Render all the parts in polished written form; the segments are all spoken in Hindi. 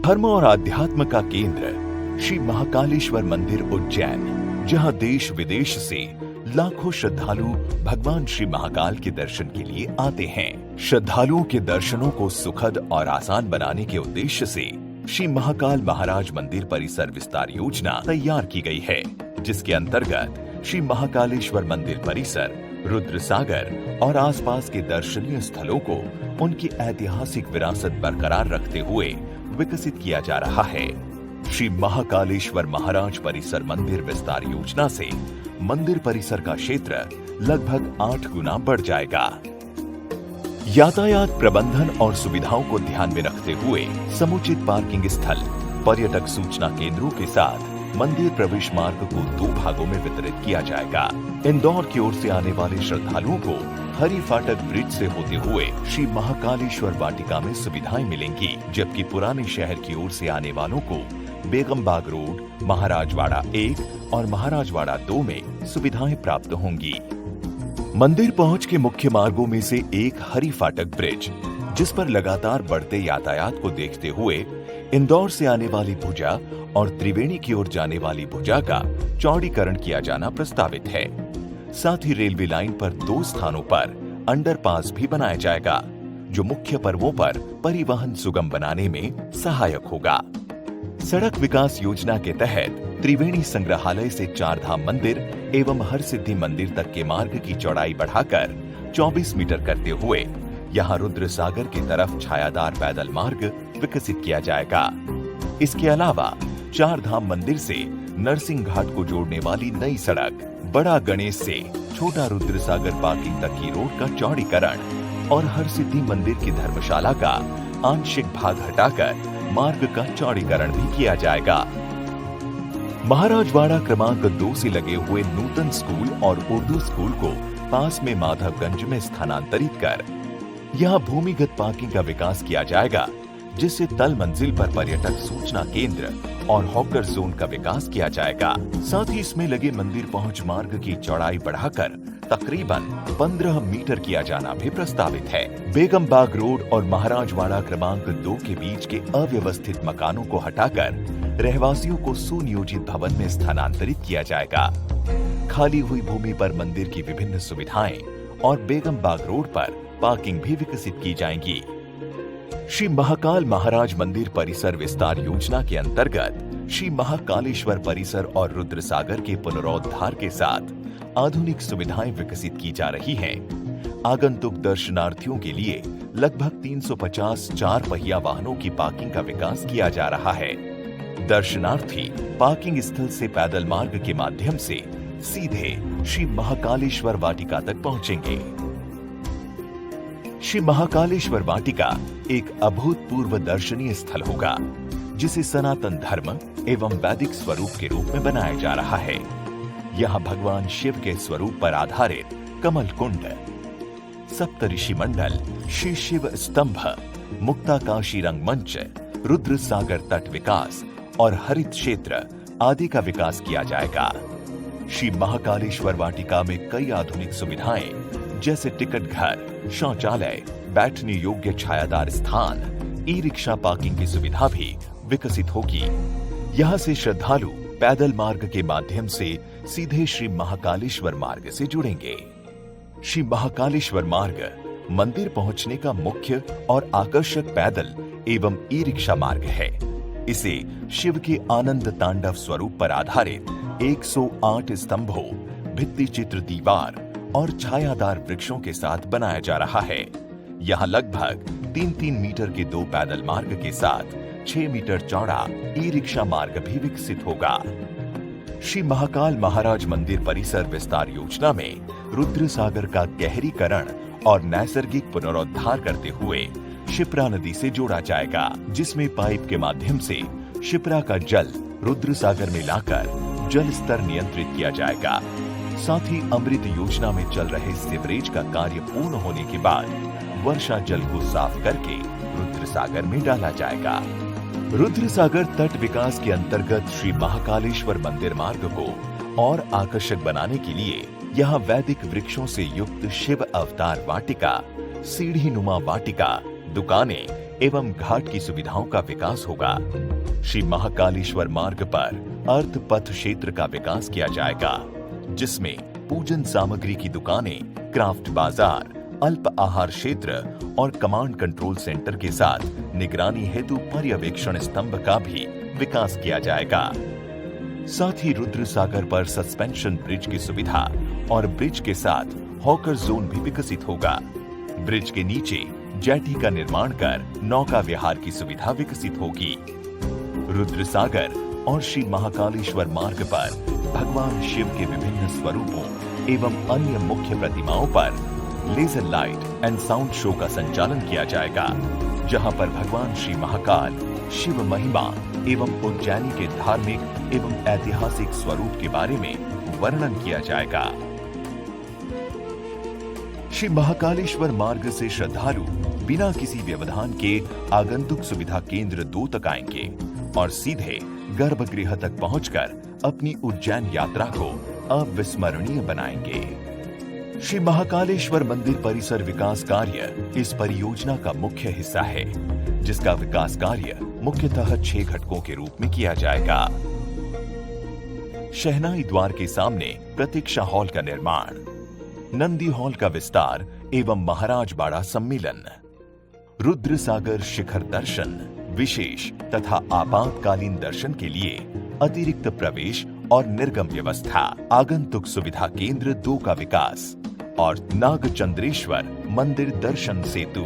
धर्म और आध्यात्म का केंद्र श्री महाकालेश्वर मंदिर उज्जैन, जहां देश विदेश से लाखों श्रद्धालु भगवान श्री महाकाल के दर्शन के लिए आते हैं। श्रद्धालुओं के दर्शनों को सुखद और आसान बनाने के उद्देश्य से श्री महाकाल महाराज मंदिर परिसर विस्तार योजना तैयार की गई है, जिसके अंतर्गत श्री महाकालेश्वर मंदिर परिसर, रुद्र सागर और आसपास के दर्शनीय स्थलों को उनकी ऐतिहासिक विरासत बरकरार रखते हुए विकसित किया जा रहा है। श्री महाकालेश्वर महाराज परिसर मंदिर विस्तार योजना से मंदिर परिसर का क्षेत्र लगभग 8 गुना बढ़ जाएगा। यातायात प्रबंधन और सुविधाओं को ध्यान में रखते हुए समुचित पार्किंग स्थल, पर्यटक सूचना केंद्रों के साथ मंदिर प्रवेश मार्ग को 2 भागों में वितरित किया जाएगा। इंदौर की ओर से आने वाले श्रद्धालुओं को हरी फाटक ब्रिज से होते हुए श्री महाकालेश्वर वाटिका में सुविधाएं मिलेंगी, जबकि पुराने शहर की ओर से आने वालों को बेगमबाग रोड, महाराजवाड़ा 1 और महाराजवाड़ा 2 में सुविधाएं प्राप्त होंगी। मंदिर पहुंच के मुख्य मार्गों में से एक हरी फाटक ब्रिज, जिस पर लगातार बढ़ते यातायात को देखते हुए इंदौर से आने वाली भुजा और त्रिवेणी की ओर जाने वाली भुजा का चौड़ीकरण किया जाना प्रस्तावित है। साथ ही रेलवे लाइन पर 2 स्थानों पर अंडरपास भी बनाया जाएगा, जो मुख्य पर्वों पर परिवहन सुगम बनाने में सहायक होगा। सड़क विकास योजना के तहत त्रिवेणी संग्रहालय से 4 धाम मंदिर एवं हरसिद्धि मंदिर तक के मार्ग की चौड़ाई बढ़ाकर 24 मीटर करते हुए यहां रुद्र सागर की तरफ छायादार पैदल मार्ग विकसित किया जाएगा। इसके अलावा 4 धाम मंदिर से नरसिंह घाट को जोड़ने वाली नई सड़क, बड़ा गणेश से छोटा रुद्र सागर पार्किंग तक की रोड का चौड़ीकरण और हरसिद्धि मंदिर की धर्मशाला का आंशिक भाग हटाकर मार्ग का चौड़ीकरण भी किया जाएगा। महाराजवाड़ा क्रमांक 2 से लगे हुए नूतन स्कूल और उर्दू स्कूल को पास में माधवगंज में स्थानांतरित कर यहां भूमिगत पार्किंग का विकास किया जाएगा, जिससे तल मंजिल पर पर्यटक सूचना केंद्र और हॉकर जोन का विकास किया जाएगा। साथ ही इसमें लगे मंदिर पहुंच मार्ग की चौड़ाई बढ़ाकर तकरीबन 15 मीटर किया जाना भी प्रस्तावित है। बेगमबाग रोड और महाराजवाड़ा क्रमांक 2 के बीच के अव्यवस्थित मकानों को हटाकर रहवासियों को सुनियोजित भवन में स्थानांतरित किया जाएगा। खाली हुई भूमि पर मंदिर की विभिन्न सुविधाएं और बेगमबाग रोड पर पार्किंग भी विकसित की जाएंगी। श्री महाकाल महाराज मंदिर परिसर विस्तार योजना के अंतर्गत श्री महाकालेश्वर परिसर और रुद्र सागर के पुनरोद्धार के साथ आधुनिक सुविधाएं विकसित की जा रही हैं। आगंतुक दर्शनार्थियों के लिए लगभग 350 4 पहिया वाहनों की पार्किंग का विकास किया जा रहा है। दर्शनार्थी पार्किंग स्थल से पैदल मार्ग के माध्यम से सीधे श्री महाकालेश्वर वाटिका तक पहुंचेंगे। श्री महाकालेश्वर वाटिका एक अभूतपूर्व दर्शनीय स्थल होगा, जिसे सनातन धर्म एवं वैदिक स्वरूप के रूप में बनाया जा रहा है। यहाँ भगवान शिव के स्वरूप पर आधारित कमल कुंड, सप्तऋषि मंडल, श्री शिव स्तंभ, मुक्ताकाशी रंगमंच, रुद्र सागर तट विकास और हरित क्षेत्र आदि का विकास किया जाएगा। श्री महाकालेश्वर वाटिका में कई आधुनिक सुविधाएं जैसे टिकट घर, शौचालय, बैठने योग्य छायादार स्थान, ई रिक्शा पार्किंग की सुविधा भी विकसित होगी। यहाँ से श्रद्धालु पैदल मार्ग के माध्यम से सीधे श्री महाकालेश्वर मार्ग से जुड़ेंगे। श्री महाकालेश्वर मार्ग मंदिर पहुंचने का मुख्य और आकर्षक पैदल एवं ई रिक्शा मार्ग है। इसे शिव के आनंद तांडव स्वरूप पर आधारित 108 स्तंभों, भित्ति चित्र दीवार और छायादार वृक्षों के साथ बनाया जा रहा है। यहाँ लगभग 3-3 मीटर के 2 पैदल मार्ग के साथ 6 मीटर चौड़ा ई रिक्शा मार्ग भी विकसित होगा। श्री महाकाल महाराज मंदिर परिसर विस्तार योजना में रुद्र सागर का गहरीकरण और नैसर्गिक पुनरोद्धार करते हुए शिप्रा नदी से जोड़ा जाएगा, जिसमें पाइप के माध्यम से शिप्रा का जल रुद्र सागर में लाकर जल स्तर नियंत्रित किया जाएगा। साथ ही अमृत योजना में चल रहे सीवरेज का कार्य पूर्ण होने के बाद वर्षा जल को साफ करके रुद्र सागर में डाला जाएगा। रुद्र सागर तट विकास के अंतर्गत श्री महाकालेश्वर मंदिर मार्ग को और आकर्षक बनाने के लिए यहाँ वैदिक वृक्षों से युक्त शिव अवतार वाटिका, सीढ़ी नुमा वाटिका, दुकानें एवं घाट की सुविधाओं का विकास होगा। श्री महाकालेश्वर मार्ग पर अर्थ पथ क्षेत्र का विकास किया जाएगा, जिसमें पूजन सामग्री की दुकानें, क्राफ्ट बाजार, अल्प आहार क्षेत्र और कमांड कंट्रोल सेंटर के साथ निगरानी हेतु पर्यवेक्षण स्तंभ का भी विकास किया जाएगा। साथ ही रुद्र सागर पर सस्पेंशन ब्रिज की सुविधा और ब्रिज के साथ हॉकर जोन भी विकसित होगा। ब्रिज के नीचे जेटी का निर्माण कर नौका विहार की सुविधा विकसित होगी। रुद्र सागर और श्री महाकालेश्वर मार्ग पर भगवान शिव के विभिन्न स्वरूपों एवं अन्य मुख्य प्रतिमाओं पर laser light and sound show का संचालन किया जाएगा, जहां पर भगवान श्री महाकाल, शिव महिमा एवं उज्जैनी के धार्मिक एवं ऐतिहासिक स्वरूप के बारे में वर्णन किया जाएगा। श्री महाकालेश्वर मार्ग से श्रद्धालु बिना किसी व्यवधान के आगंतुक सुविधा केंद्र 2 तक आएंगे और सीधे गर्भगृह तक पहुंचकर अपनी उज्जैन यात्रा को अविस्मरणीय बनाएंगे। श्री महाकालेश्वर मंदिर परिसर विकास कार्य इस परियोजना का मुख्य हिस्सा है, जिसका विकास कार्य मुख्यतः 6 घटकों के रूप में किया जाएगा। शहनाई द्वार के सामने प्रतीक्षा हॉल का निर्माण, नंदी हॉल का विस्तार एवं महाराज बाड़ा सम्मेलन, रुद्र सागर शिखर दर्शन, विशेष तथा आपातकालीन दर्शन के लिए अतिरिक्त प्रवेश और निर्गम व्यवस्था, आगंतुक सुविधा केंद्र 2 का विकास और नागचंद्रेश्वर मंदिर दर्शन सेतु।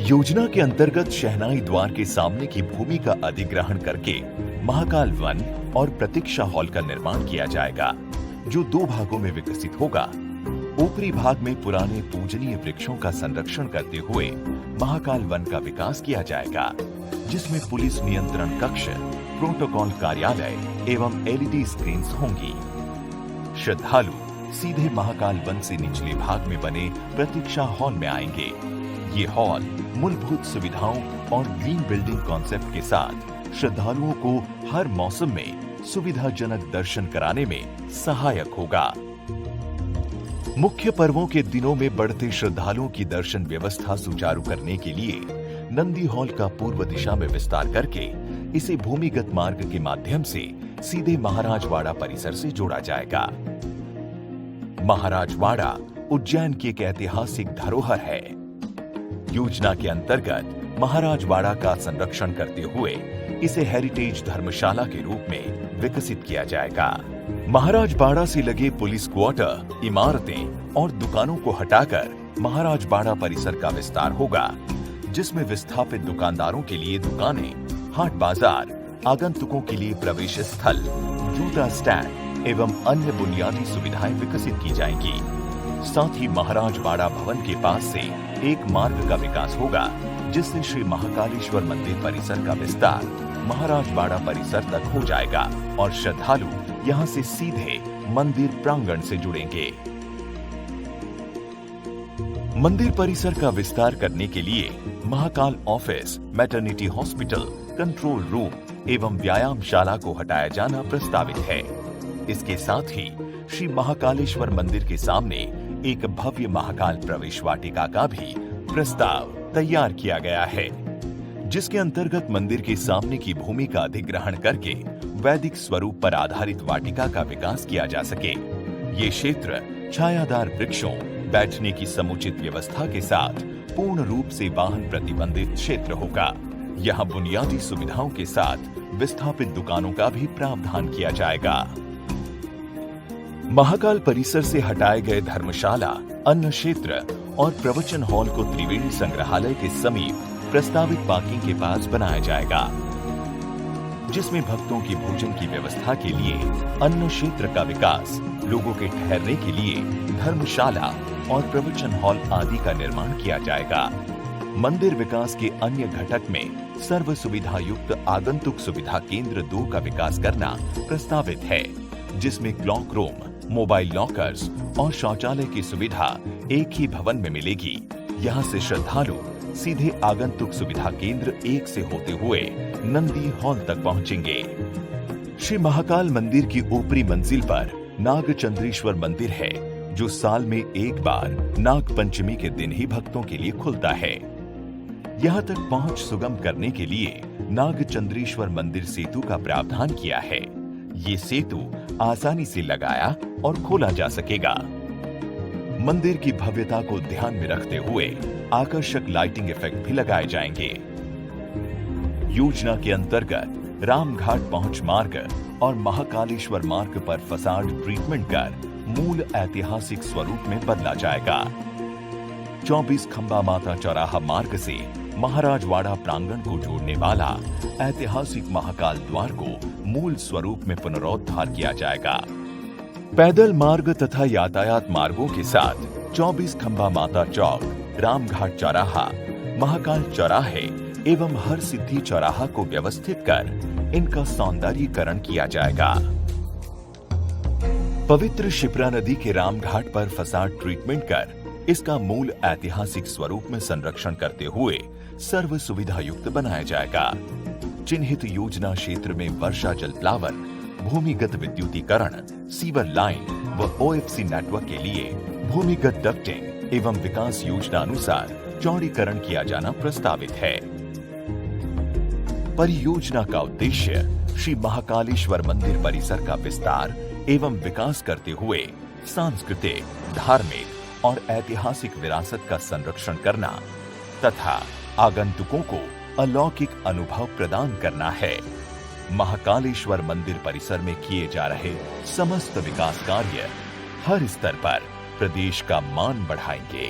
योजना के अंतर्गत शहनाई द्वार के सामने की भूमि का अधिग्रहण करके महाकाल वन और प्रतीक्षा हॉल का निर्माण किया जाएगा, जो 2 भागों में विकसित होगा। ऊपरी भाग में पुराने पूजनीय वृक्षों का संरक्षण करते हुए महाकाल वन का विकास किया जाएगा, जिसमें पुलिस नियंत्रण कक्ष, प्रोटोकॉल कार्यालय एवं एलईडी स्क्रीन्स होंगी। श्रद्धालु सीधे महाकाल वन से निचले भाग में बने प्रतीक्षा हॉल में आएंगे। ये हॉल मूलभूत सुविधाओं और ग्रीन बिल्डिंग कॉन्सेप्ट के साथ श्रद्धालुओं को हर मौसम में सुविधाजनक दर्शन कराने में सहायक होगा। मुख्य पर्वों के दिनों में बढ़ते श्रद्धालुओं की दर्शन व्यवस्था सुचारू करने के लिए नंदी हॉल का पूर्व दिशा में विस्तार करके इसे भूमिगत मार्ग के माध्यम से सीधे महाराजवाड़ा परिसर से जोड़ा जाएगा। महाराजवाड़ा उज्जैन की एक ऐतिहासिक धरोहर है। योजना के अंतर्गत महाराजवाड़ा का संरक्षण करते हुए इसे हेरिटेज धर्मशाला के रूप में विकसित किया जाएगा। महाराजवाड़ा से लगे पुलिस क्वार्टर, इमारतें और दुकानों को हटाकर महाराजवाड़ा परिसर का विस्तार होगा, जिसमें विस्थापित दुकानदारों के लिए दुकानें, हाट बाजार, आगंतुकों के लिए प्रवेश स्थल, जूता स्टैंड एवं अन्य बुनियादी सुविधाएं विकसित की जाएंगी। साथ ही महाराजवाड़ा भवन के पास से एक मार्ग का विकास होगा, जिससे श्री महाकालेश्वर मंदिर परिसर का विस्तार महाराजवाड़ा परिसर तक हो जाएगा और श्रद्धालु यहां से सीधे मंदिर प्रांगण से जुड़ेंगे। मंदिर परिसर का विस्तार करने के लिए Mahakal office, maternity hospital, control room एवं व्यायामशाला को हटाया जाना प्रस्तावित है। इसके साथ ही श्री महाकालेश्वर मंदिर के सामने एक भव्य महाकाल प्रवेश वाटिका का भी प्रस्ताव तैयार किया गया है, जिसके अंतर्गत मंदिर के सामने की भूमि का अधिग्रहण करके वैदिक स्वरूप पर आधारित वाटिका का विकास किया जा सके। ये क्षेत्र छायादार वृक्षों, बैठने की समुचित व्यवस्था के साथ पूर्ण रूप से वाहन प्रतिबंधित क्षेत्र होगा। यहाँ बुनियादी सुविधाओं के साथ विस्थापित दुकानों का भी प्रावधान किया जाएगा। महाकाल परिसर से हटाए गए धर्मशाला, अन्न क्षेत्र और प्रवचन हॉल को त्रिवेणी संग्रहालय के समीप प्रस्तावित पार्किंग के पास बनाया जाएगा, जिसमें भक्तों की भोजन की व्यवस्था के लिए अन्न क्षेत्र का विकास, लोगों के ठहरने के लिए धर्मशाला और प्रवचन हॉल आदि का निर्माण किया जाएगा। मंदिर विकास के अन्य घटक में सर्व सुविधा युक्त आगंतुक सुविधा केंद्र 2 का विकास करना प्रस्तावित है, जिसमें क्लॉक रूम, मोबाइल लॉकर्स और शौचालय की सुविधा एक ही भवन में मिलेगी। यहाँ से श्रद्धालु सीधे आगंतुक सुविधा केंद्र 1 से होते हुए नंदी हॉल तक पहुंचेंगे। श्री महाकाल मंदिर की ऊपरी मंजिल पर नागचंद्रेश्वर मंदिर है, जो साल में एक बार नाग पंचमी के दिन ही भक्तों के लिए खुलता है। यहाँ तक पहुंच सुगम करने के लिए नागचंद्रेश्वर मंदिर सेतु का प्रावधान किया है। ये सेतु आसानी से लगाया और खोला जा सकेगा। मंदिर की भव्यता को ध्यान में रखते हुए आकर्षक लाइटिंग इफेक्ट भी लगाए जाएंगे। योजना के अंतर्गत रामघाट पहुंच मार्ग और महाकालेश्वर मार्ग पर फसाड ट्रीटमेंट कर मूल ऐतिहासिक स्वरूप में बदला जाएगा। 24 खंबा माता चौराहा मार्ग से महाराजवाड़ा प्रांगण को जोड़ने वाला ऐतिहासिक महाकाल द्वार को मूल स्वरूप में पुनरोद्धार किया जाएगा। पैदल मार्ग तथा यातायात मार्गों के साथ 24 खंबा माता चौक, रामघाट चौराहा, महाकाल चौराहे एवं हर सिद्धि चौराहा को व्यवस्थित कर इनका सौंदर्यीकरण किया जाएगा। पवित्र शिप्रा नदी के रामघाट पर फसाड ट्रीटमेंट कर इसका मूल ऐतिहासिक स्वरूप में संरक्षण करते हुए सर्व सुविधा युक्त बनाया जाएगा। चिन्हित योजना क्षेत्र में वर्षा जल प्लावन, भूमिगत विद्युतीकरण, सीवर लाइन व ओएफसी नेटवर्क के लिए भूमिगत डक्टिंग एवं विकास योजना अनुसार चौड़ीकरण किया जाना प्रस्तावित है। परियोजना का उद्देश्य श्री महाकालेश्वर मंदिर परिसर का विस्तार एवं विकास करते हुए सांस्कृतिक, धार्मिक और ऐतिहासिक विरासत का संरक्षण करना तथा आगंतुकों को अलौकिक अनुभव प्रदान करना है। महाकालेश्वर मंदिर परिसर में किए जा रहे समस्त विकास कार्य हर स्तर पर प्रदेश का मान बढ़ाएंगे।